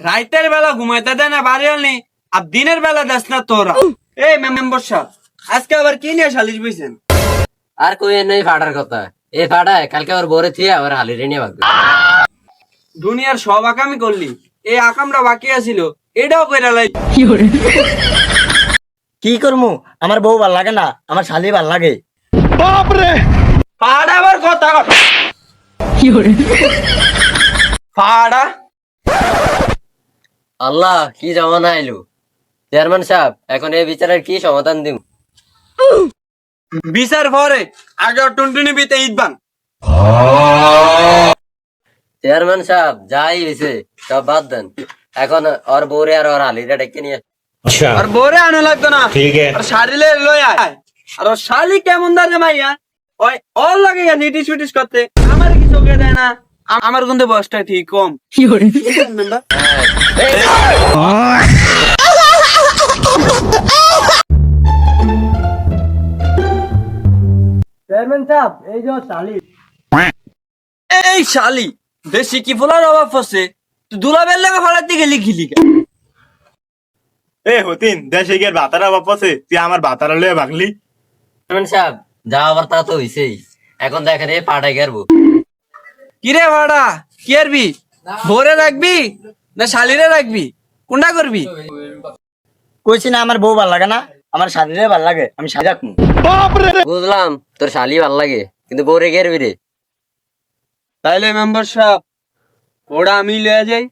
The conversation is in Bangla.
রাইতের বেলা ঘুমাইতে দেয় না বাড়ি আনি, আর দিনের বেলা দেস না তোরা। এই মেম্বার সাহেব, আজকে আবার কি নিয়ে সালিশ বইছেন? আর কই নেই ফাটার কথা। এই ফাটায় কালকে ওর বোরে থিয়ে আবার হালিরে নিয়ে ভাগবে। দুনিয়ার সব আকামি করলি, এই আকামটা বাকি আছিল, এটাও কইরা লাই। কি করমু? আমার বউ ভাল লাগে না, আমার শালি ভাল লাগে। ফাড়া আবার কথা কর। ফাড়া আল্লাহ কি জমানা আইলো। চেয়ারম্যান সাহেব, এখন এই বিচারের কি সমাধান দিম? বিচার পরে আগে টুনটুনি বিতে ঈদবান। চেয়ারম্যান সাহেব, যাই হয়েছে সব বাদ দেন। এখন ওর বউরে আর ওর হালিটা ডেকে নিয়ে। আর বোরে আনা লাগতো না, আর শাড়িলে লই আয়। আর ওর শালি কেমন দাঁড়ে মাইয়া, ওই অল লাগে নিটিস ফিটিস করতে, আমার কিছু চোখে দেয় না। আমার কিন্তু বয়সটা ঠিক কম। মেম্বার চেয়ারম্যান সাহেব, এই যে শালি। এই শালি বেশি কি ফোলার অভাব পড়ছে, তুই দুলাবের লাগে ফাড়াতে গেলি খিলি। এ হতিন দেশে গিয়ে বাতারা বাপাসে তুই আমার বাতারা লয়ে ভাগলি। চেয়ারম্যান সাহেব, যা আবার তা তো হইছেই। এখন দেখেন এই পাটাই গেরবো। কিরে ভাড়া কি আরবি? ভোরে রাখবি না শালিরে রাখবি, কোনটা করবি? কইছি না আমার বউ ভাল লাগে না, আমার শালিরে ভাল লাগে, আমি শালি রাখমু। বুঝলাম তোর শালি ভাল লাগে, কিন্তু বউরে গেরবি রে। তাইলে মেম্বার সাহেব, ওটা আমি লয়ে যাই।